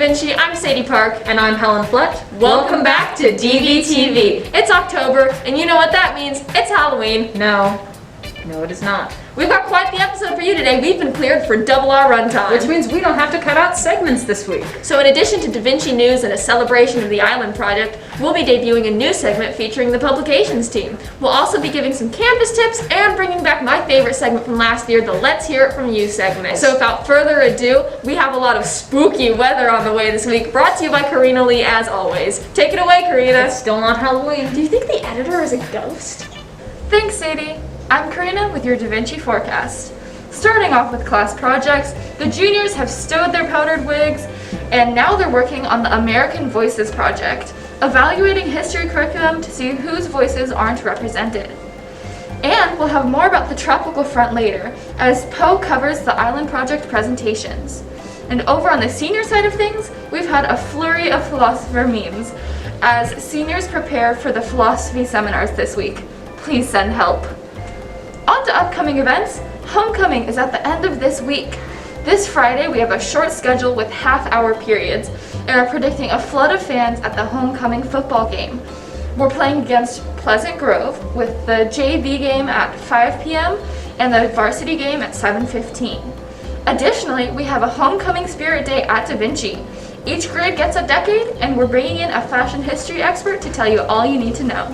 Vinci, I'm Sadie Park. And I'm Helen Flett. Welcome back to Dvtv. It's October, and you know what that means. It's Halloween. No, it is not. We've got quite the episode for you today. We've been cleared for double our runtime. Which means we don't have to cut out segments this week. So in addition to Da Vinci News and a celebration of the Island Project, we'll be debuting a new segment featuring the publications team. We'll also be giving some campus tips and bringing back my favorite segment from last year, the Let's Hear It From You segment. So without further ado, we have a lot of spooky weather on the way this week, brought to you by Karina Lee as always. Take it away, Karina. It's still not Halloween. Do you think the editor is a ghost? Thanks, Sadie. I'm Karina with your Da Vinci forecast. Starting off with class projects, the juniors have stowed their powdered wigs, and now they're working on the American Voices project, evaluating history curriculum to see whose voices aren't represented. And we'll have more about the tropical front later, as Poe covers the Island Project presentations. And over on the senior side of things, we've had a flurry of philosopher memes, as seniors prepare for the philosophy seminars this week. Please send help. On to upcoming events. Homecoming is at the end of this week. This Friday we have a short schedule with half-hour periods and are predicting a flood of fans at the homecoming football game. We're playing against Pleasant Grove with the JV game at 5 p.m. and the varsity game at 7:15. Additionally, we have a homecoming spirit day at Da Vinci. Each grade gets a decade, and we're bringing in a fashion history expert to tell you all you need to know.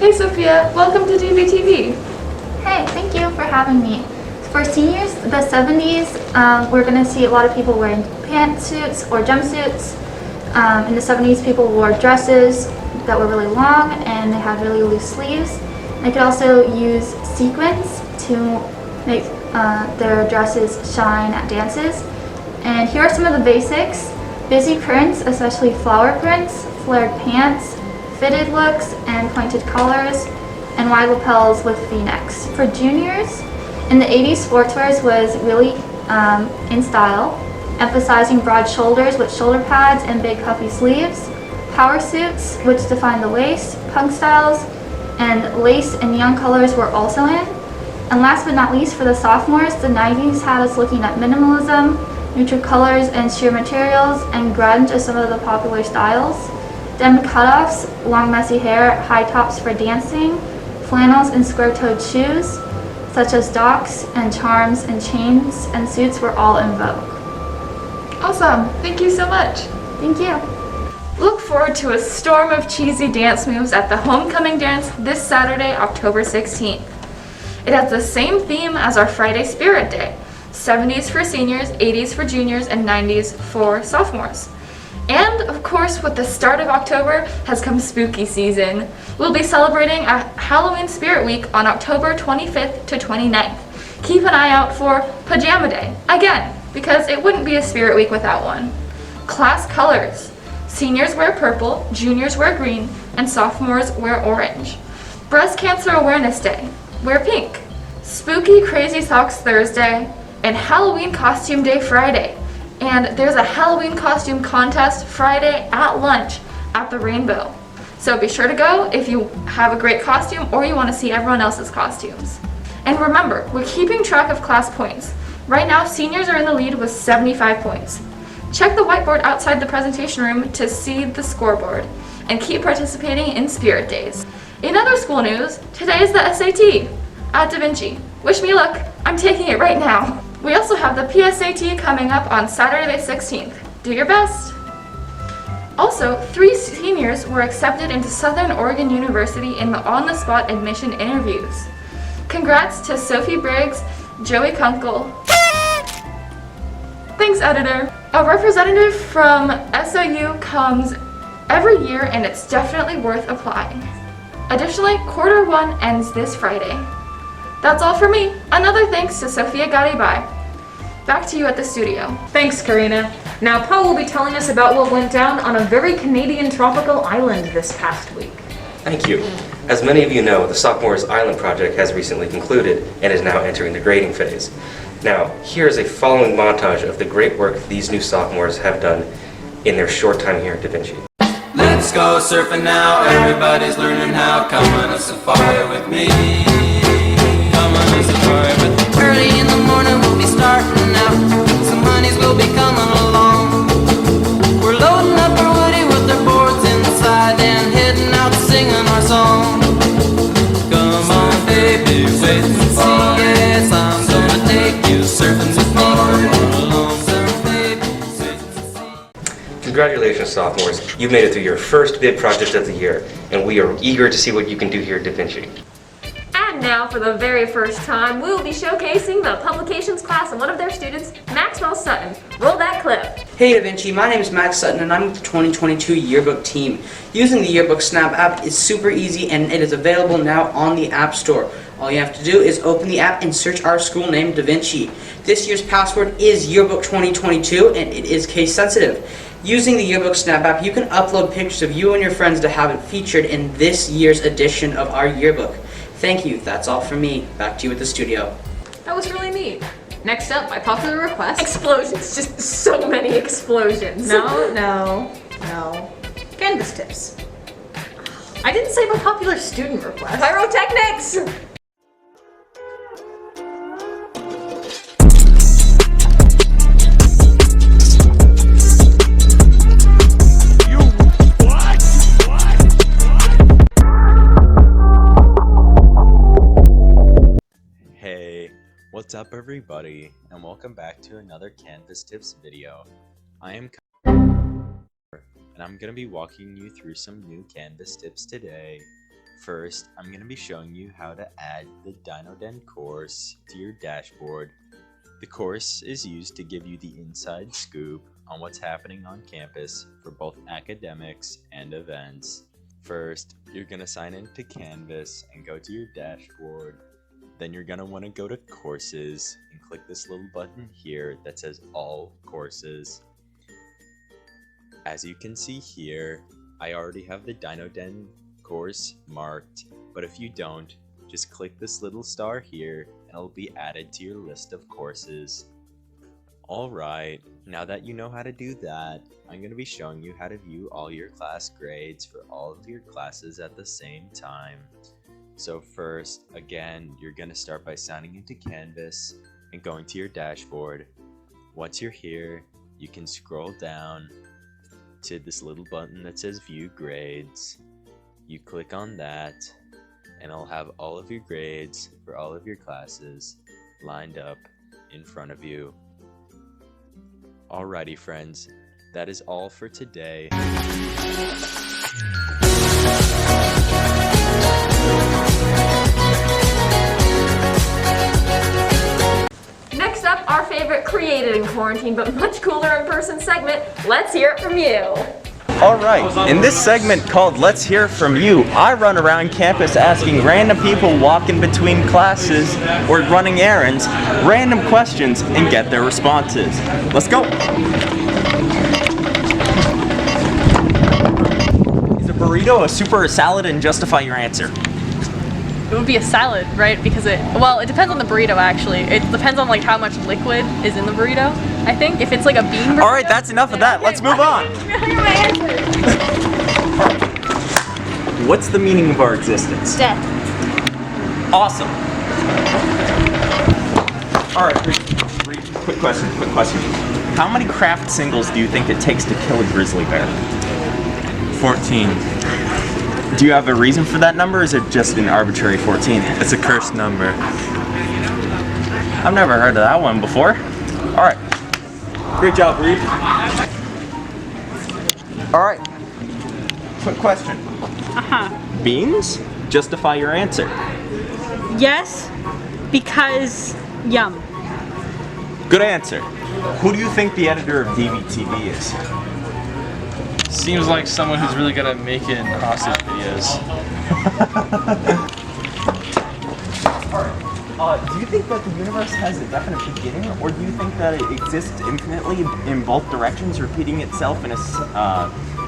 Hey Sophia, welcome to Dvtv. Hey, thank you for having me. For seniors, the 70s, we're going to see a lot of people wearing pantsuits or jumpsuits. In the 70s, people wore dresses that were really long and they had really loose sleeves. They could also use sequins to make their dresses shine at dances. And here are some of the basics. Busy prints, especially flower prints, flared pants, fitted looks, and pointed collars, and wide lapels with V-necks. For juniors, in the 80s, sportswear was really in style, emphasizing broad shoulders with shoulder pads and big puffy sleeves, power suits, which define the waist, punk styles, and lace and neon colors were also in. And last but not least, for the sophomores, the 90s had us looking at minimalism, neutral colors and sheer materials, and grunge as some of the popular styles. Denim cutoffs, long messy hair, high tops for dancing, flannels and square-toed shoes, such as docks and charms and chains and suits were all in vogue. Awesome, thank you so much. Thank you. Look forward to a storm of cheesy dance moves at the homecoming dance this Saturday, October 16th. It has the same theme as our Friday Spirit Day, 70s for seniors, 80s for juniors, and 90s for sophomores. And, of course, with the start of October has come spooky season. We'll be celebrating a Halloween Spirit Week on October 25th to 29th. Keep an eye out for Pajama Day, again, because it wouldn't be a Spirit Week without one. Class colors. Seniors wear purple, juniors wear green, and sophomores wear orange. Breast Cancer Awareness Day. Wear pink. Spooky Crazy Socks Thursday, and Halloween Costume Day Friday. And there's a Halloween costume contest Friday at lunch at the Rainbow. So be sure to go if you have a great costume or you want to see everyone else's costumes. And remember, we're keeping track of class points. Right now, seniors are in the lead with 75 points. Check the whiteboard outside the presentation room to see the scoreboard and keep participating in Spirit Days. In other school news, today is the SAT at Da Vinci. Wish me luck, I'm taking it right now. We also have the PSAT coming up on Saturday the 16th. Do your best! Also, 3 seniors were accepted into Southern Oregon University in the on-the-spot admission interviews. Congrats to Sophie Briggs, Joey Kunkel. Thanks, editor. A representative from SOU comes every year and it's definitely worth applying. Additionally, quarter 1 ends this Friday. That's all for me. Another thanks to Sophia Garibai. Back to you at the studio. Thanks, Karina. Now, Poe will be telling us about what went down on a very Canadian tropical island this past week. Thank you. As many of you know, the Sophomores Island Project has recently concluded and is now entering the grading phase. Now, here is a following montage of the great work these new sophomores have done in their short time here at Da Vinci. Let's go surfing now, everybody's learning how. Come on a safari with me. Come on a safari with me. Early in the morning we'll be starting out. Some honeys will be coming along. Congratulations, sophomores. You've made it through your first big project of the year, and we are eager to see what you can do here at Dvtv. And now, for the very first time, we will be showcasing the publications class and one of their students, Maxwell Sutton. Roll that clip. Hey Dvtv, my name is Max Sutton and I'm with the 2022 yearbook team. Using the Yearbook Snap app is super easy and it is available now on the App Store. All you have to do is open the app and search our school name, Da Vinci. This year's password is Yearbook 2022 and it is case sensitive. Using the Yearbook Snap app, you can upload pictures of you and your friends to have it featured in this year's edition of our yearbook. Thank you, that's all from me. Back to you at the studio. That was really neat. Next up, by popular request. Explosions, just so many explosions. No. Canvas tips. I didn't say by popular student request. Pyrotechnics! Hey, what's up everybody, and welcome back to another Canvas Tips video. I am and I'm going to be walking you through some new Canvas tips today. First, I'm going to be showing you how to add the DynoDen course to your dashboard. The course is used to give you the inside scoop on what's happening on campus for both academics and events. First, you're going to sign into Canvas and go to your dashboard. Then you're going to want to go to Courses and click this little button here that says All Courses. As you can see here, I already have the DynoDen course marked, but if you don't, just click this little star here and it'll be added to your list of courses. Alright, now that you know how to do that, I'm going to be showing you how to view all your class grades for all of your classes at the same time. So first, again, you're going to start by signing into Canvas and going to your dashboard. Once you're here, you can scroll down to this little button that says View Grades. You click on that and it'll have all of your grades for all of your classes lined up in front of you. Alrighty friends, that is all for today. Next up, our favorite created in quarantine but much cooler in person segment, Let's Hear It From You. Alright, in this segment called Let's Hear From You, I run around campus asking random people walking between classes or running errands random questions and get their responses. Let's go! Is a burrito a soup or a salad, and justify your answer? It would be a salad, right? Because it depends on the burrito actually. It depends on like how much liquid is in the burrito. I think if it's like a bean burrito. Alright, that's enough of that. Let's move on. What's the meaning of our existence? Death. Awesome. Alright, quick question. How many craft singles do you think it takes to kill a grizzly bear? 14. Do you have a reason for that number, or is it just an arbitrary 14? It's a cursed number. I've never heard of that one before. Alright. Great job, Reed. Alright. Quick question. Beans? Justify your answer. Yes, because yum. Good answer. Who do you think the editor of Dvtv is? Seems like someone who's really good at making hostage videos. Do you think that the universe has a definite beginning, or do you think that it exists infinitely in both directions, repeating itself in a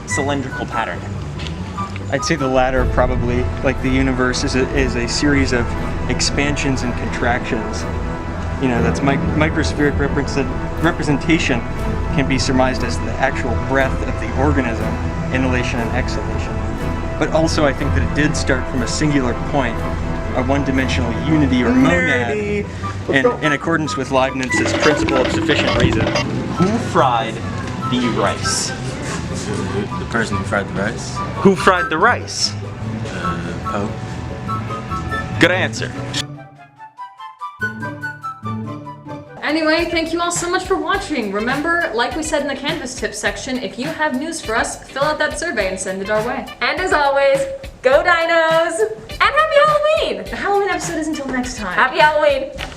cylindrical pattern? I'd say the latter, probably. Like the universe is a series of expansions and contractions. You know, that's microspheric representation can be surmised as the actual breath of the organism, inhalation and exhalation. But also I think that it did start from a singular point, a one-dimensional unity or monad, in accordance with Leibniz's principle of sufficient reason. Who fried the rice? The person who fried the rice? Who fried the rice? Pope. Good answer. Anyway, thank you all so much for watching. Remember, like we said in the Canvas tips section, if you have news for us, fill out that survey and send it our way. And as always, go Dinos! And happy Halloween! The Halloween episode is until next time. Happy Halloween!